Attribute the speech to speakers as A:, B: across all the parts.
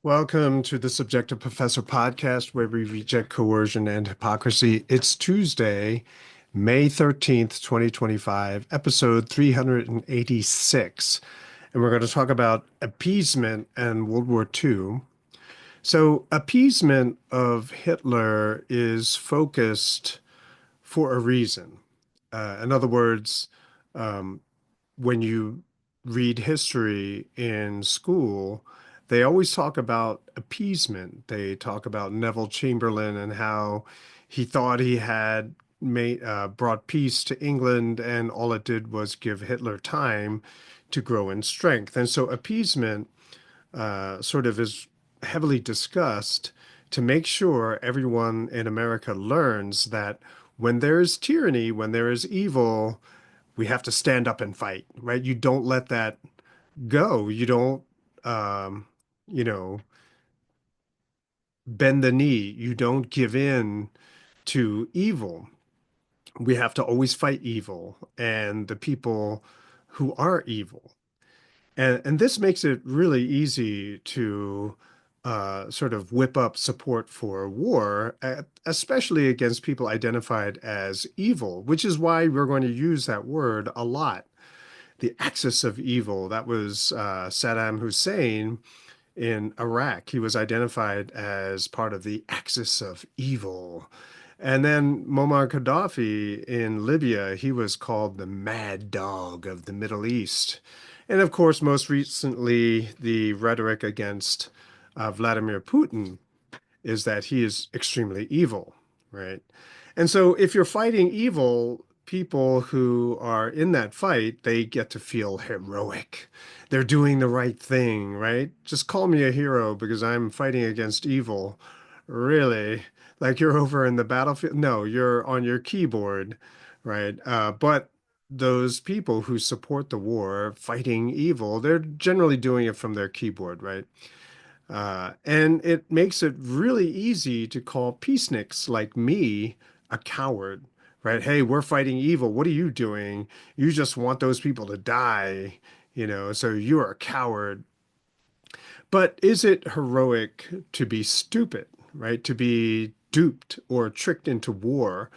A: Welcome to the Subjective Professor podcast, where we reject coercion and hypocrisy. It's Tuesday, May 13th, 2025, episode 386. And we're going to talk about appeasement and World War II. So, appeasement of Hitler is focused for a reason. In other words, um, when you read history in school, they always talk about appeasement. They talk about Neville Chamberlain and how he thought he had brought peace to England, and all it did was give Hitler time to grow in strength. And so appeasement sort of is heavily discussed to make sure everyone in America learns that when there is tyranny, when there is evil, we have to stand up and fight, right? You don't let that go. You don't, um, you know, bend the knee. You don't give in to evil. We have to always fight evil and the people who are evil. And this makes it really easy to sort of whip up support for war, especially against people identified as evil, which is why we're going to use that word a lot. The axis of evil. That was Saddam Hussein in Iraq. He was identified as part of the axis of evil. And then Muammar Gaddafi in Libya, he was called the mad dog of the Middle East. And of course, most recently, the rhetoric against Vladimir Putin is that he is extremely evil, right? And so if you're fighting evil, people who are in that fight, they get to feel heroic. They're doing the right thing, right? Just call me a hero because I'm fighting against evil. Really? Like you're over in the battlefield? No, you're on your keyboard, right? But those people who support the war fighting evil, they're generally doing it from their keyboard, right? And it makes it really easy to call peaceniks like me a coward, right? Hey, we're fighting evil. What are you doing? You just want those people to die, so you're a coward. But is it heroic to be stupid, right? To be duped or tricked into war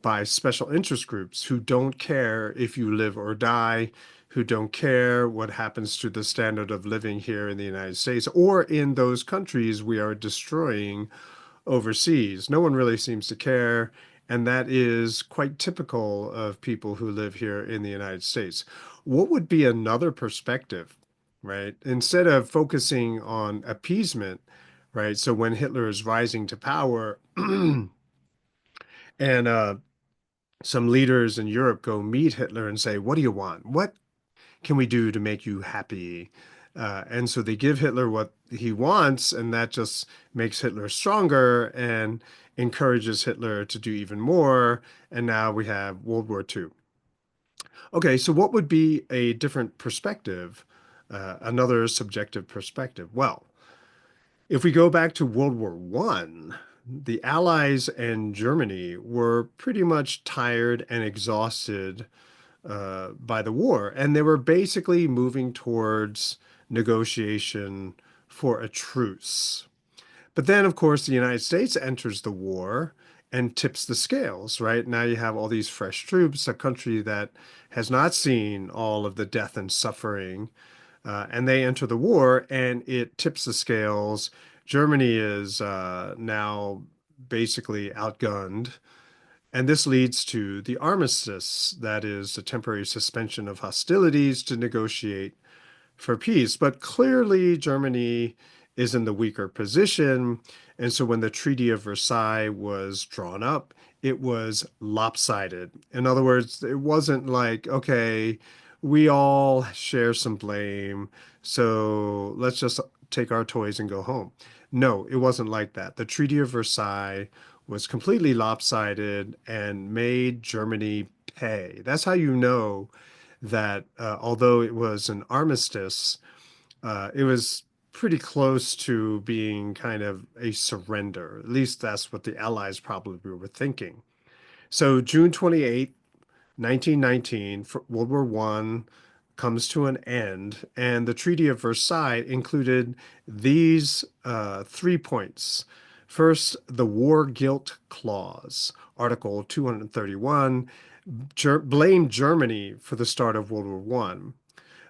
A: by special interest groups who don't care if you live or die, who don't care what happens to the standard of living here in the United States or in those countries we are destroying overseas. No one really seems to care. And that is quite typical of people who live here in the United States. What would be another perspective, right? Instead of focusing on appeasement, right? So when Hitler is rising to power and some leaders in Europe go meet Hitler and say, "What do you want? What can we do to make you happy?" And so they give Hitler what he wants, and that just makes Hitler stronger and encourages Hitler to do even more. And now we have World War II. Okay, so what would be a different perspective, another subjective perspective? Well, if we go back to World War One, the Allies and Germany were pretty much tired and exhausted by the war, and they were basically moving towards negotiation for a truce. But then, of course, the United States enters the war and tips the scales, right? Now you have all these fresh troops, a country that has not seen all of the death and suffering, and they enter the war and it tips the scales. Germany is now basically outgunned. And this leads to the armistice, that is, a temporary suspension of hostilities to negotiate for peace. But clearly, Germany is in the weaker position. And so when the Treaty of Versailles was drawn up, it was lopsided. In other words, it wasn't like, okay, we all share some blame, so let's just take our toys and go home. No, it wasn't like that. The Treaty of Versailles was completely lopsided and made Germany pay. That's how you know that although it was an armistice, it was pretty close to being kind of a surrender. At least that's what the Allies probably were thinking. So June 28th, 1919, World War I comes to an end, and the Treaty of Versailles included these 3 points. First, the War Guilt Clause, Article 231, blamed Germany for the start of World War One.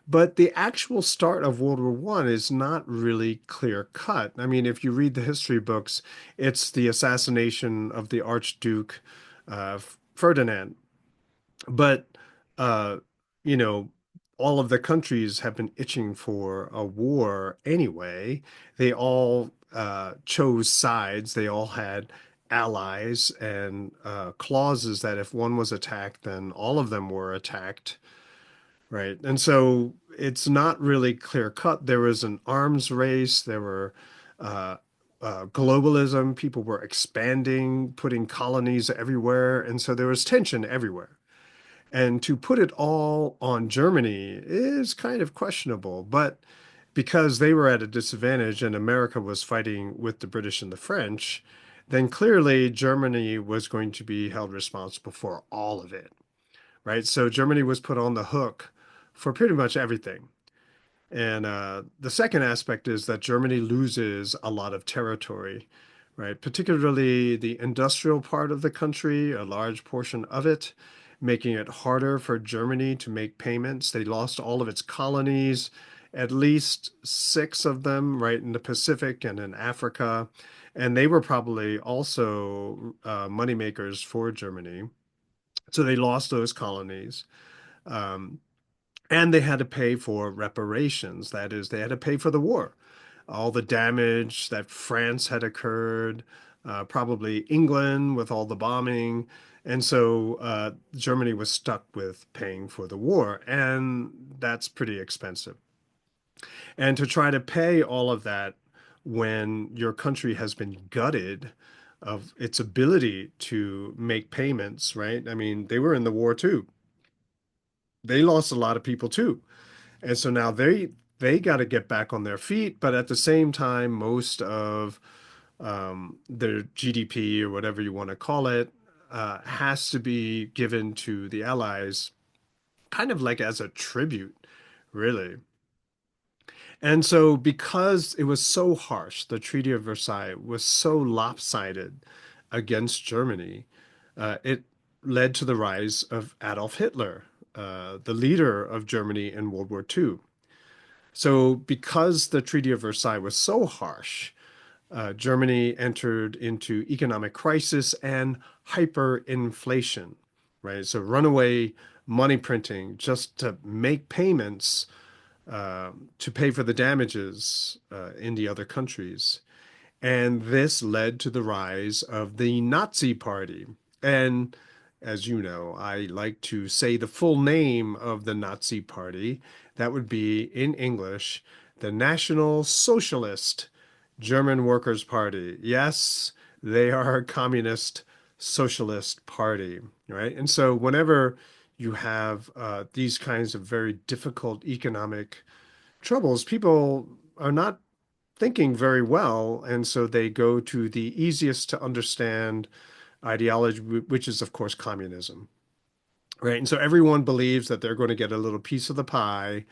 A: But the actual start of World War One is not really clear cut. I mean, if you read the history books, it's the assassination of the Archduke Ferdinand. But uh, you know, all of the countries have been itching for a war anyway. They all chose sides. They all had allies and clauses that if one was attacked, then all of them were attacked. Right. And so it's not really clear cut. There was an arms race. There were uh, globalism. People were expanding, putting colonies everywhere. And so there was tension everywhere. And to put it all on Germany is kind of questionable. But because they were at a disadvantage and America was fighting with the British and the French, then clearly Germany was going to be held responsible for all of it, right? So Germany was put on the hook for pretty much everything. And the second aspect is that Germany loses a lot of territory, right? Particularly the industrial part of the country, a large portion of it, making it harder for Germany to make payments. They lost all of its colonies, at least six of them, right, in the Pacific and in Africa. And they were probably also moneymakers for Germany. So they lost those colonies. Um, and they had to pay for reparations. That is, they had to pay for the war, all the damage that France had occurred, probably England with all the bombing. And so Germany was stuck with paying for the war, and that's pretty expensive. And to try to pay all of that when your country has been gutted of its ability to make payments, right? I mean, they were in the war too. They lost a lot of people too. And so now they got to get back on their feet, but at the same time, most of their GDP or whatever you want to call it has to be given to the Allies, kind of like as a tribute, really. And so, because it was so harsh, the Treaty of Versailles was so lopsided against Germany, it led to the rise of Adolf Hitler, the leader of Germany in World War II. So, because the Treaty of Versailles was so harsh, Germany entered into economic crisis and hyperinflation, right? So, runaway money printing just to make payments to pay for the damages in the other countries. And this led to the rise of the Nazi Party. And as you know, I like to say the full name of the Nazi Party. That would be, in English, the National Socialist German Workers' Party. Yes, they are a communist socialist party, right? And so whenever you have these kinds of very difficult economic troubles, people are not thinking very well, and so they go to the easiest to understand ideology, which is, of course, communism, right? And so everyone believes that they're going to get a little piece of the pie,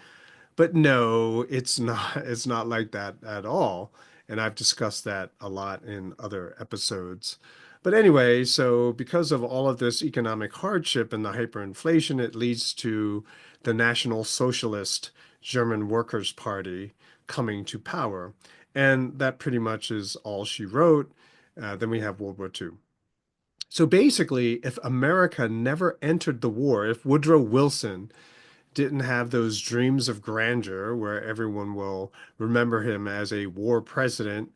A: but no, it's not. It's not like that at all. And I've discussed that a lot in other episodes. But anyway, so because of all of this economic hardship and the hyperinflation, it leads to the National Socialist German Workers' Party coming to power. And that pretty much is all she wrote. Then we have World War II. So basically, if America never entered the war, if Woodrow Wilson didn't have those dreams of grandeur where everyone will remember him as a war president,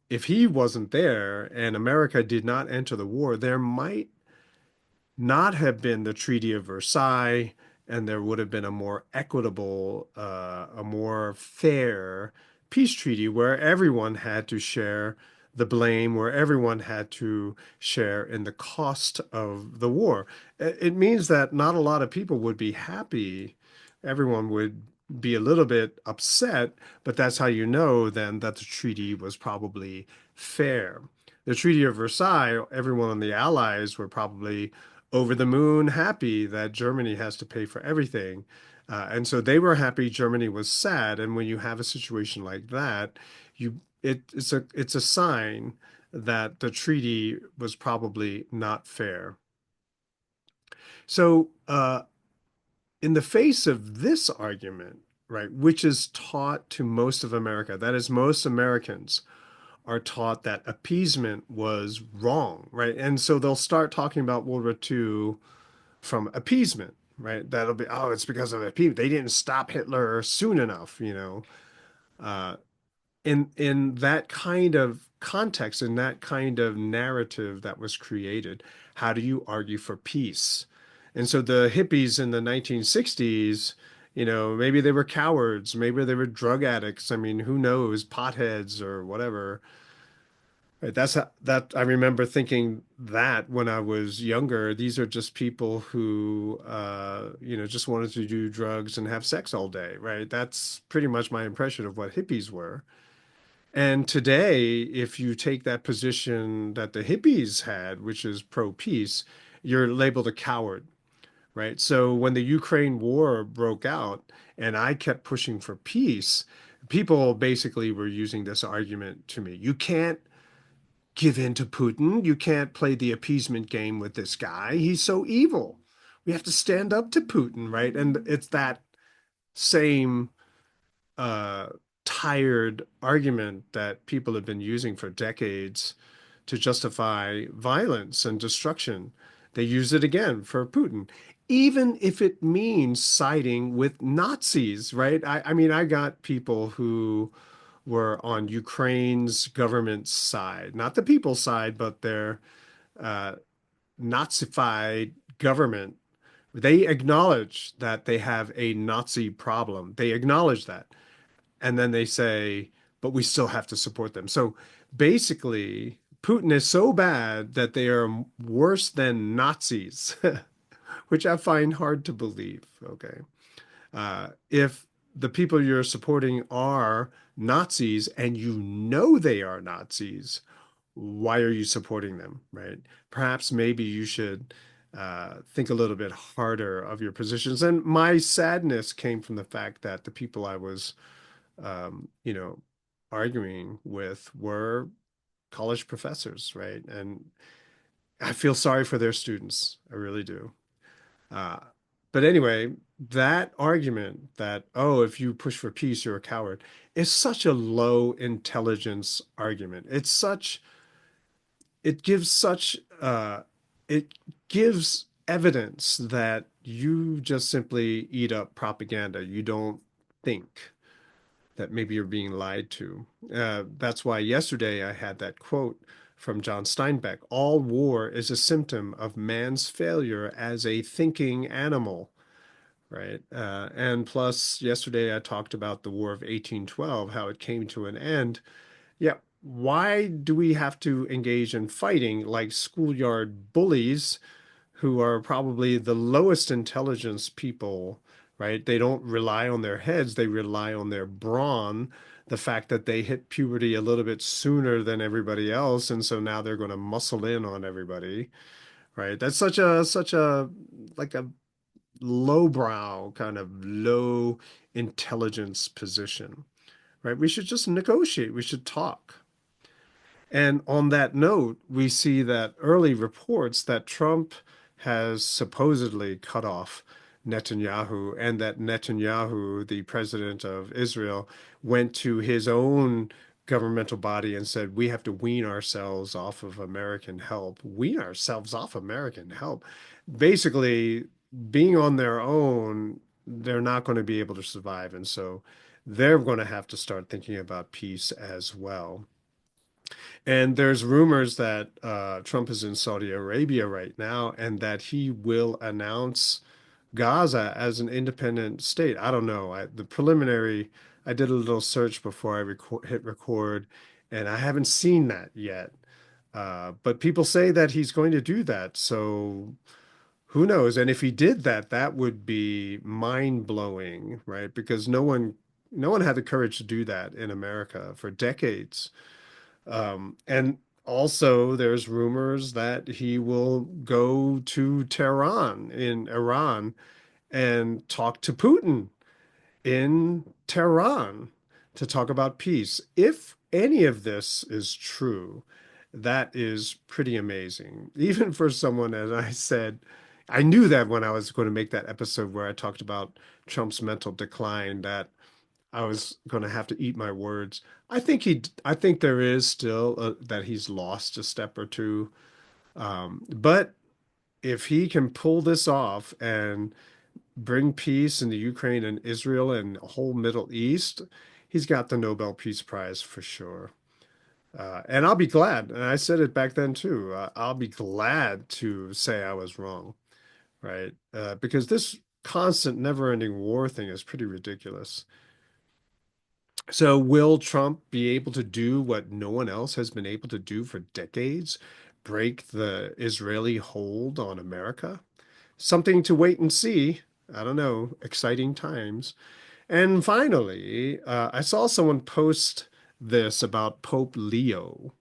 A: if he wasn't there and America did not enter the war, there might not have been the Treaty of Versailles, and there would have been a more equitable, a more fair peace treaty where everyone had to share the blame, where everyone had to share in the cost of the war. It means that not a lot of people would be happy. Everyone would be a little bit upset, but that's how you know then that the treaty was probably fair. The Treaty of Versailles, everyone on the Allies were probably over the moon happy that Germany has to pay for everything. And so they were happy, Germany was sad. And when you have a situation like that, it's a sign that the treaty was probably not fair. So in the face of this argument, right, which is taught to most of America, that is, most Americans are taught that appeasement was wrong, right? And so they'll start talking about World War II from appeasement, right? That'll be, oh, it's because of appeasement. They didn't stop Hitler soon enough, you know. Uh, in that kind of context, in that kind of narrative that was created, how do you argue for peace? And so the hippies in the 1960s, you know, maybe they were cowards, maybe they were drug addicts. I mean, who knows, potheads or whatever. Right, that I remember thinking that when I was younger, these are just people who, you know, just wanted to do drugs and have sex all day, right? That's pretty much my impression of what hippies were. And today, if you take that position that the hippies had, which is pro-peace, you're labeled a coward, right? So when the Ukraine war broke out and I kept pushing for peace, people basically were using this argument to me. You can't give in to Putin. You can't play the appeasement game with this guy. He's so evil. We have to stand up to Putin, right? And it's that same uh, tired argument that people have been using for decades to justify violence and destruction. They use it again for Putin, even if it means siding with Nazis, right? I mean, I got people who were on Ukraine's government side, not the people's side, but their uh, Nazified government. They acknowledge that they have a Nazi problem. They acknowledge that. And then they say, but we still have to support them. So basically, Putin is so bad that they are worse than Nazis, which I find hard to believe. Okay. If the people you're supporting are Nazis and you know they are Nazis, why are you supporting them, right? Perhaps maybe you should think a little bit harder of your positions. And my sadness came from the fact that the people I was, you know, arguing with were college professors, right? And I feel sorry for their students. I really do. Uh, but anyway, that argument that, oh, if you push for peace, you're a coward, is such a low intelligence argument. It gives such, it gives evidence that you just simply eat up propaganda. You don't think that maybe you're being lied to. That's why yesterday I had that quote from John Steinbeck: all war is a symptom of man's failure as a thinking animal, right? And plus, yesterday I talked about the War of 1812, how it came to an end. Yeah, why do we have to engage in fighting like schoolyard bullies who are probably the lowest intelligence people, right? They don't rely on their heads, they rely on their brawn, the fact that they hit puberty a little bit sooner than everybody else, and so now they're going to muscle in on everybody, right? That's such a like a lowbrow kind of low intelligence position, right? We should just negotiate, we should talk. And on that note, we see that early reports that Trump has supposedly cut off Netanyahu, and that Netanyahu, the president of Israel, went to his own governmental body and said, we have to wean ourselves off of American help. Wean ourselves off American help. Basically, being on their own, they're not going to be able to survive. And so they're going to have to start thinking about peace as well. And there's rumors that Trump is in Saudi Arabia right now and that he will announce Gaza as an independent state. I don't know. The preliminary, I did a little search before I hit record, and I haven't seen that yet. But people say that he's going to do that. So who knows? And if he did that, that would be mind-blowing, right? Because no one had the courage to do that in America for decades. And also, there's rumors that he will go to Tehran in Iran and talk to Putin in Tehran to talk about peace. If any of this is true, that is pretty amazing. Even for someone, as I said, I knew that when I was going to make that episode where I talked about Trump's mental decline, that I was going to have to eat my words. I think there is still that he's lost a step or two. But if he can pull this off and bring peace in the Ukraine and Israel and the whole Middle East, he's got the Nobel Peace Prize for sure. And I'll be glad. And I said it back then too. I'll be glad to say I was wrong, right? Because this constant, never-ending war thing is pretty ridiculous. So, will Trump be able to do what no one else has been able to do for decades? Break the Israeli hold on America? Something to wait and see. I don't know. Exciting times. And finally, I saw someone post this about Pope Leo,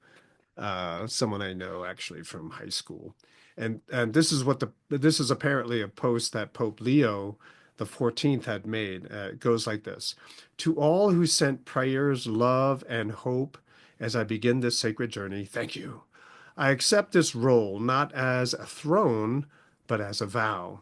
A: someone I know actually from high school. And this is apparently a post that Pope Leo the 14th had made. It goes like this: To all who sent prayers, love, and hope as I begin this sacred journey, thank you. I accept this role not as a throne, but as a vow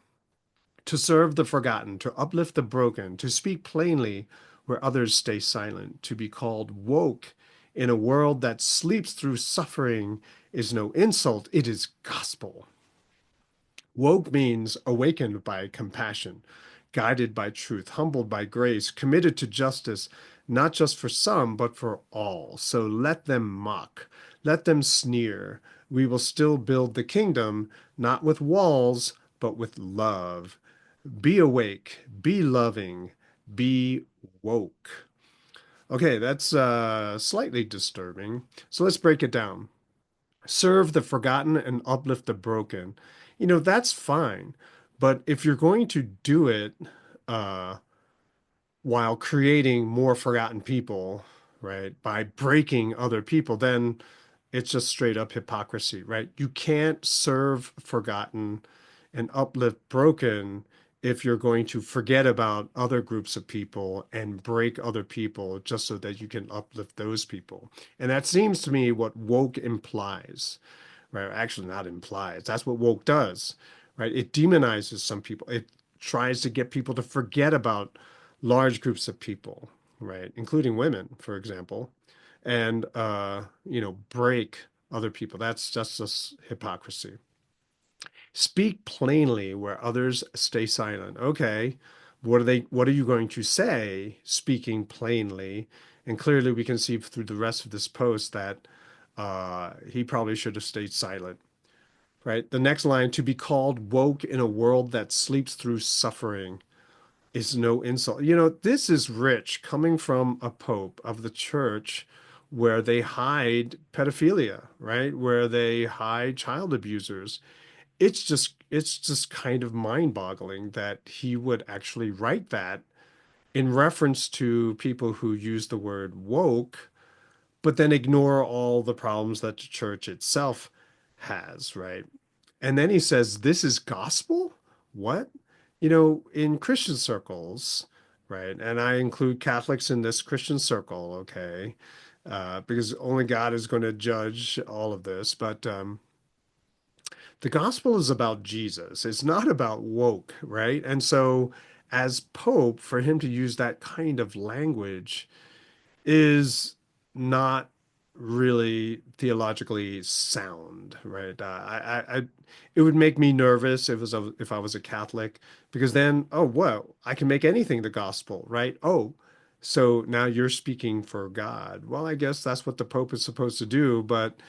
A: to serve the forgotten, to uplift the broken, to speak plainly where others stay silent, to be called woke in a world that sleeps through suffering is no insult, it is gospel. Woke means awakened by compassion, guided by truth, humbled by grace, committed to justice, not just for some, but for all. So let them mock, let them sneer. We will still build the kingdom, not with walls, but with love. Be awake, be loving, be woke. Okay, that's slightly disturbing. So let's break it down. Serve the forgotten and uplift the broken. That's fine. But if you're going to do it uh, while creating more forgotten people, right, by breaking other people, then it's just straight up hypocrisy, right? You can't serve forgotten and uplift broken if you're going to forget about other groups of people and break other people just so that you can uplift those people. And that seems to me what woke implies, right? Actually, not implies. That's what woke does, right? It demonizes some people. It tries to get people to forget about large groups of people, right? Including women, for example, and break other people. That's just hypocrisy. Speak plainly where others stay silent. Okay, what are you going to say speaking plainly? And clearly we can see through the rest of this post that he probably should have stayed silent, right? The next line, to be called woke in a world that sleeps through suffering is no insult. This is rich coming from a pope of the church where they hide pedophilia, right? Where they hide child abusers. It's just kind of mind-boggling that he would actually write that in reference to people who use the word woke, but then ignore all the problems that the church itself has, right? And then he says, this is gospel? What? In Christian circles, right? And I include Catholics in this Christian circle, okay? Because only God is going to judge all of this. But the gospel is about Jesus. It's not about woke, right? And so, as Pope, for him to use that kind of language is not really theologically sound, right? It would make me nervous if I was a Catholic, because then, oh, well, I can make anything the gospel, right? Oh, so now you're speaking for God. Well, I guess that's what the Pope is supposed to do, but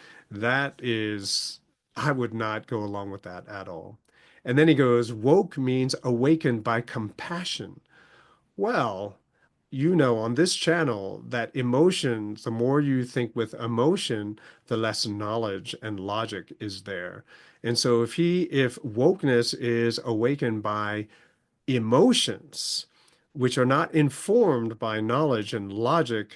A: I would not go along with that at all. And then he goes, woke means awakened by compassion. Well, on this channel that emotions, the more you think with emotion, the less knowledge and logic is there. And so if wokeness is awakened by emotions, which are not informed by knowledge and logic,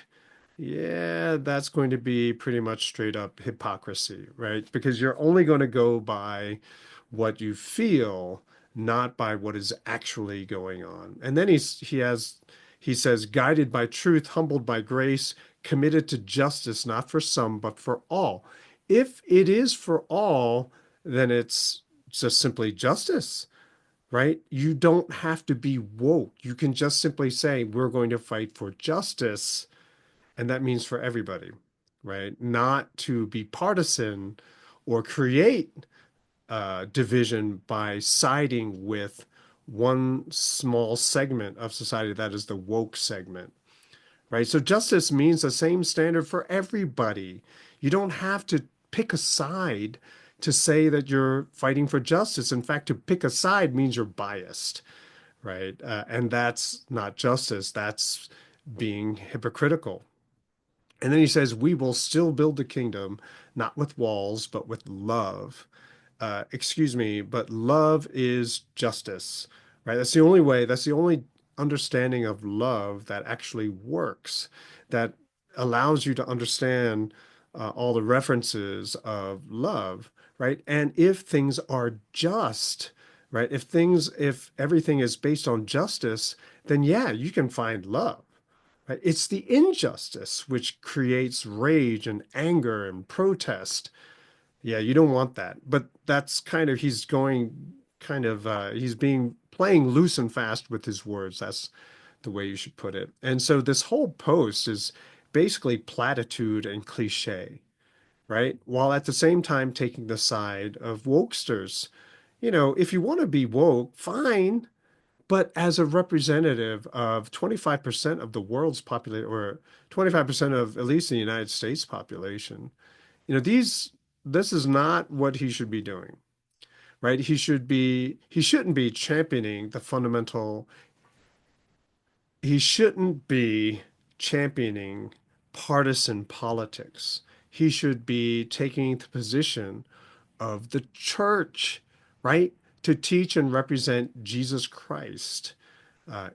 A: yeah, that's going to be pretty much straight up hypocrisy, right? Because you're only going to go by what you feel not by what is actually going on. And then he says, guided by truth, humbled by grace, committed to justice, not for some, but for all. If it is for all, then it's just simply justice, right? You don't have to be woke. You can just simply say, we're going to fight for justice. And that means for everybody, right? Not to be partisan or create division by siding with one small segment of society, that is the woke segment, right? So justice means the same standard for everybody. You don't have to pick a side to say that you're fighting for justice. In fact, to pick a side means you're biased, right? And that's not justice. That's being hypocritical. And then he says, we will still build the kingdom, not with walls, but with love. Excuse me, but love is justice, right? That's the only way, that's the only understanding of love that actually works, that allows you to understand all the references of love, right? And if things are just, right? If everything is based on justice, then yeah, you can find love. Right? It's the injustice which creates rage and anger and protest. Yeah, you don't want that. But that's kind of, he's going kind of, he's being playing loose and fast with his words. That's the way you should put it. And so this whole post is basically platitude and cliche, right? While at the same time taking the side of wokesters. You know, if you want to be woke, fine. But as a representative of 25% of the world's population, or 25% of at least the United States population, you know, this is not what he should be doing, right? He shouldn't be championing the fundamental, he shouldn't be championing partisan politics. He should be taking the position of the church, right? To teach and represent Jesus Christ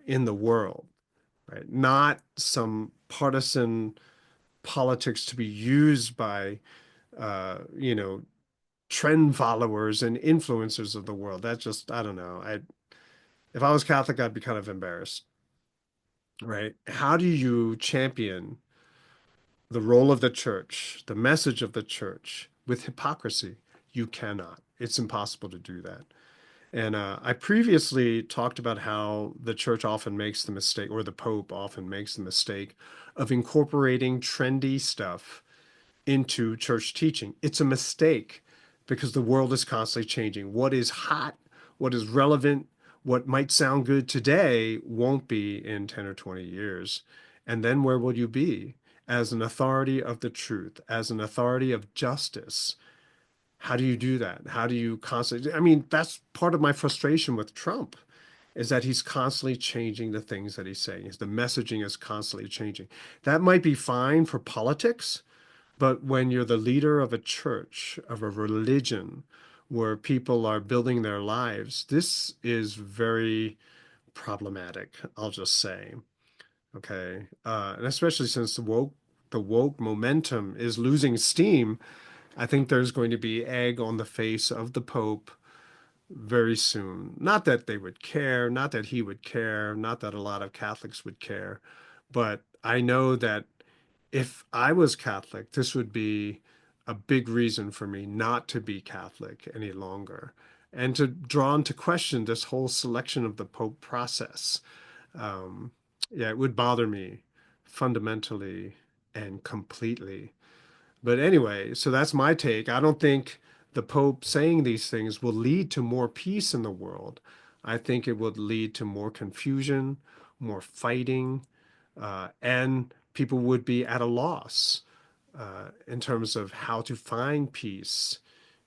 A: in the world, right? Not some partisan politics to be used by, you know, trend followers and influencers of the world. That just, I don't know. If I was Catholic, I'd be kind of embarrassed, right? How do you champion the role of the church, the message of the church with hypocrisy? You cannot. It's impossible to do that. And I previously talked about how the church often makes the mistake, or the Pope often makes the mistake of incorporating trendy stuff into church teaching. It's a mistake because the world is constantly changing. What is hot, what is relevant, what might sound good today won't be in 10 or 20 years. And then where will you be? As an authority of the truth, as an authority of justice. How do you do that? How do you constantly? I mean, that's part of my frustration with Trump is that he's constantly changing the things that he's saying. The messaging is constantly changing. That might be fine for politics, but when you're the leader of a church, of a religion, where people are building their lives, this is very problematic, I'll just say. Okay. And especially since the woke momentum is losing steam, I think there's going to be egg on the face of the Pope very soon. Not that they would care, not that he would care, not that a lot of Catholics would care, but I know that if I was Catholic, this would be a big reason for me not to be Catholic any longer and to draw into question this whole selection of the Pope process. Um, yeah, it would bother me fundamentally and completely. But anyway, so that's my take. I don't think the Pope saying these things will lead to more peace in the world. I think it would lead to more confusion, more fighting, and people would be at a loss in terms of how to find peace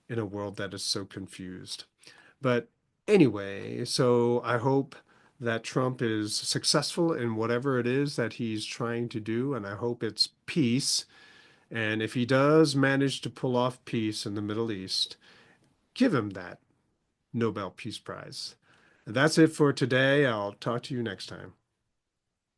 A: in a world that is so confused. But anyway, so I hope that Trump is successful in whatever it is that he's trying to do, and I hope it's peace. And if he does manage to pull off peace in the Middle East, give him that Nobel Peace Prize. That's it for today. I'll talk to you next time.